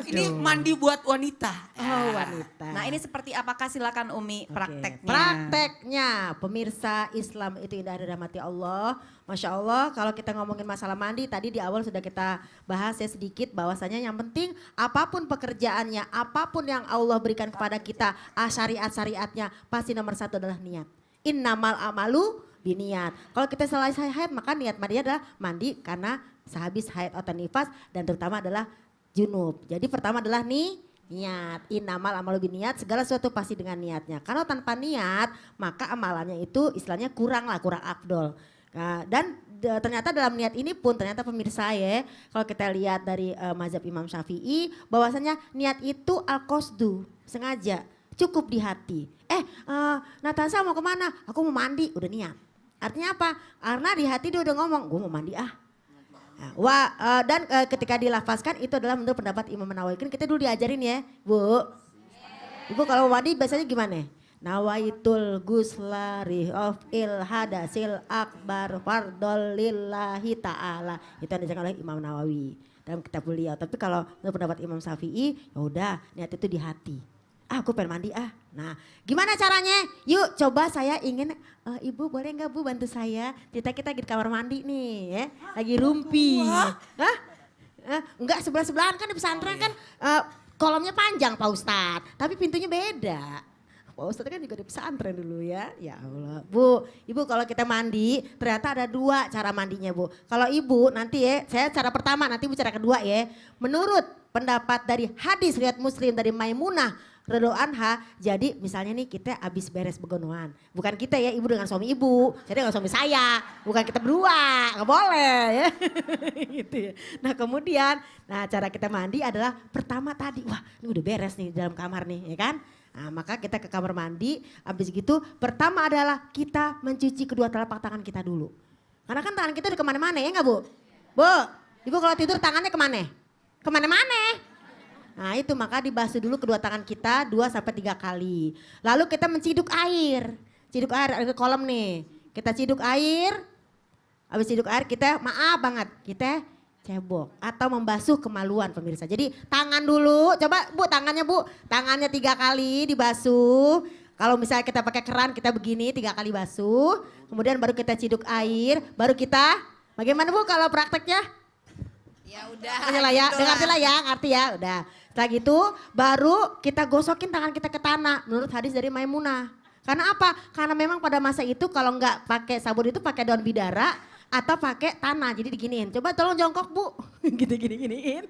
Ini mandi buat wanita. Oh wanita. Nah ini seperti apakah silakan Umi prakteknya. Prakteknya pemirsa Islam itu indah dirahmati Allah. Masya Allah kalau kita ngomongin masalah mandi tadi di awal sudah kita bahas ya sedikit bahwasanya yang penting apapun pekerjaannya, apapun yang Allah berikan kepada kita syariat-syariatnya pasti nomor satu adalah niat. Innamal amalu biniat. Kalau kita selesai haid maka niat mandi adalah mandi karena sehabis haid atau nifas dan terutama adalah junub. Jadi pertama adalah niat. Innamal amalu biniat, segala sesuatu pasti dengan niatnya. Kalau tanpa niat maka amalannya itu istilahnya kurang afdol. Nah, dan ternyata dalam niat ini pun ternyata pemirsa ya kalau kita lihat dari mazhab Imam Syafi'i bahwasanya niat itu al-qasdu, sengaja, cukup di hati. Natasha mau kemana? Aku mau mandi, udah niat. Artinya apa? Karena di hati dia udah ngomong, gue mau mandi dan ketika dilafazkan itu adalah menurut pendapat Imam Nawawi. Kan kita dulu diajarin ya, Bu. Ibu kalau mandi biasanya gimana? Nawaitul gusla of il hadasil akbar fardol lillahi ta'ala. Itu yang diajarkan oleh Imam Nawawi dalam kitab beliau. Tapi kalau menurut pendapat Imam Syafi'i, ya udah niat itu di hati. Aku pengen mandi Nah gimana caranya? Yuk coba saya ingin, Ibu boleh nggak Bu bantu saya? Kita di kamar mandi nih ya. Lagi rumpi. Enggak sebelah-sebelahan kan di pesantren kan kolomnya panjang Pak Ustadz. Tapi pintunya beda. Pak Ustadz kan juga di pesantren dulu ya. Ya Allah. Bu, Ibu kalau kita mandi ternyata ada dua cara mandinya Bu. Kalau Ibu nanti ya, saya cara pertama nanti Ibu cara kedua ya. Menurut pendapat dari hadis riwayat Muslim dari Maimunah radhiyallahu anha, jadi misalnya nih kita habis beres begonoan. Bukan kita ya, Ibu dengan suami Ibu, saya dengan suami saya. Bukan kita berdua, nggak boleh ya. Gitu ya. Nah kemudian, cara kita mandi adalah pertama tadi, wah ini udah beres nih dalam kamar nih ya kan. Nah maka kita ke kamar mandi, habis gitu pertama adalah kita mencuci kedua telapak tangan kita dulu. Karena kan tangan kita udah kemana-mana ya nggak Bu? Bu, Ibu kalau tidur tangannya kemana? Kemana-mana. Nah itu maka dibasuh dulu kedua tangan kita 2-3 kali. Lalu kita menciduk air. Ciduk air ada kolam nih. Kita ciduk air. Habis ciduk air kita maaf banget. Kita cebok atau membasuh kemaluan pemirsa. Jadi tangan dulu. Coba Bu tangannya Bu. Tangannya 3 kali dibasuh. Kalau misalnya kita pakai keran kita begini 3 kali basuh. Kemudian baru kita ciduk air. Baru kita bagaimana Bu kalau prakteknya? Ya udah. Ngerti lah ya, ngerti ya, udah. Setelah gitu baru kita gosokin tangan kita ke tanah menurut hadis dari Maimunah. Karena apa? Karena memang pada masa itu kalau nggak pakai sabun itu pakai daun bidara atau pakai tanah. Jadi diginiin. Coba tolong jongkok Bu. Gini-giniin.